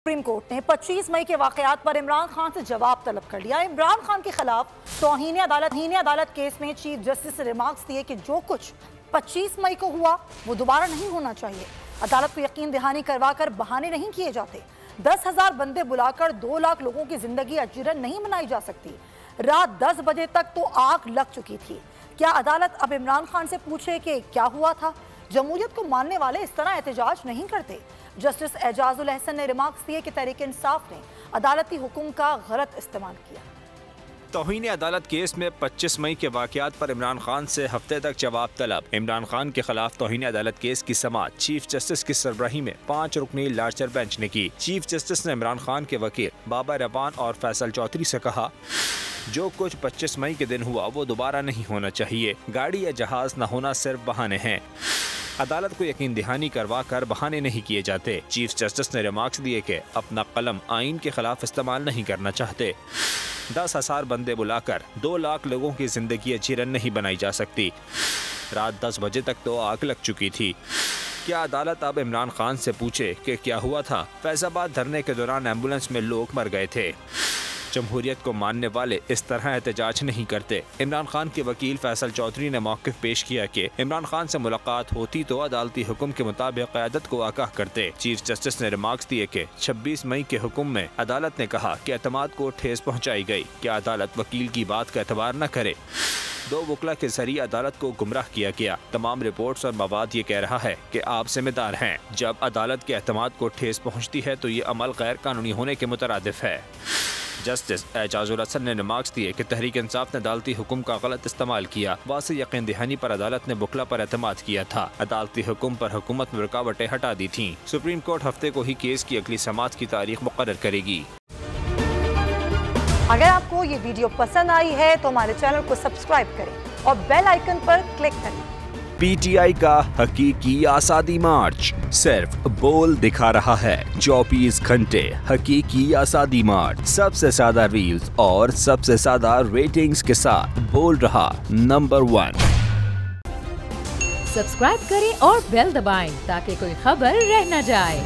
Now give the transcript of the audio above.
Supreme court ने 25 मई के वाकयात पर इमरान खान से जवाब तलब कर लिया। इमरान खान के खिलाफ तौहीन अदालत केस में चीफ जस्टिस ने रिमार्क्स दिए कि जो कुछ 25 मई को हुआ वो दोबारा नहीं होना चाहिए। अदालत को यकीन दहानी करवा कर बहाने नहीं किए जाते। 10,000 बंदे बुलाकर 2 लाख लोगों की जिंदगी अजीरन नहीं बनाई जा सकती। रात 10 बजे तक तो आग लग चुकी थी। क्या अदालत अब इमरान खान से पूछे कि क्या हुआ था? जमहूरियत को मानने वाले इस तरह एहतजाज नहीं करते। जस्टिस एजाजुल अहसन ने रिमार्क्स दिए कि तहरीक इंसाफ ने अदालती हुक्म का गलत इस्तेमाल किया। तौहीन अदालत केस में 25 मई के वाकयात पर इमरान खान से हफ्ते तक जवाब तलब। इमरान खान के खिलाफ तौहीन अदालत केस की समाअत चीफ जस्टिस की सरबराही में 5 रुकनी लार्जर बेंच ने की। चीफ जस्टिस ने इमरान खान के वकील बाबा रवान और फैसल चौधरी से कहा, जो कुछ 25 मई के दिन हुआ वो दोबारा नहीं होना चाहिए। गाड़ी या जहाज न होना सिर्फ बहाने हैं। अदालत को यकीन दहानी करवा कर बहाने नहीं किए जाते। चीफ जस्टिस ने रिमार्क्स दिए कि अपना कलम आइन के खिलाफ इस्तेमाल नहीं करना चाहते। 10,000 बंदे बुलाकर 2 लाख लोगों की जिंदगी अजीरन नहीं बनाई जा सकती। रात 10 बजे तक तो आग लग चुकी थी। क्या अदालत अब इमरान खान से पूछे कि क्या हुआ था? फैजाबाद धरने के दौरान एम्बुलेंस में लोग मर गए थे। जमहूरियत को मानने वाले इस तरह एहतजाज नहीं करते। इमरान खान के वकील फैसल चौधरी ने मौक़िफ़ पेश किया कि इमरान खान से मुलाकात होती तो अदालती हुक्म के मुताबिक क़यादत को आगाह करते। चीफ जस्टिस ने रिमार्क्स दिए कि 26 मई के हुक्म में अदालत ने कहा कि एतमाद को ठेस पहुँचाई गई। क्या अदालत वकील की बात का एतबार न करे? 2 वकला के जरिए अदालत को गुमराह किया गया। तमाम रिपोर्ट्स और मवाद ये कह रहा है कि आप जिम्मेदार हैं। जब अदालत के एतमाद को ठेस पहुँचती है तो ये अमल गैर कानूनी होने के मुतरादिफ है। जस्टिस एजाजुल अहसन ने रिमार्क्स दिए कि तहरीक इंसाफ ने अदालती हुक्म का गलत इस्तेमाल किया। वाज़ेह यकीन दहानी पर अदालत ने बुकला पर एतमाद किया था। अदालती हुक्म पर हुकूमत में रुकावटें हटा दी थीं। सुप्रीम कोर्ट हफ्ते को ही केस की अगली समाअत की तारीख मुकर्रर करेगी। अगर आपको ये वीडियो पसंद आई है तो हमारे चैनल को सब्सक्राइब करें और बेल आइकन पर क्लिक करें। PTI का हकीकी आज़ादी मार्च सिर्फ बोल दिखा रहा है। 24 घंटे हकीकी आज़ादी मार्च, सबसे ज्यादा रील्स और सबसे ज्यादा रेटिंग्स के साथ बोल रहा नंबर 1। सब्सक्राइब करें और बेल दबाएं ताकि कोई खबर रह न जाए।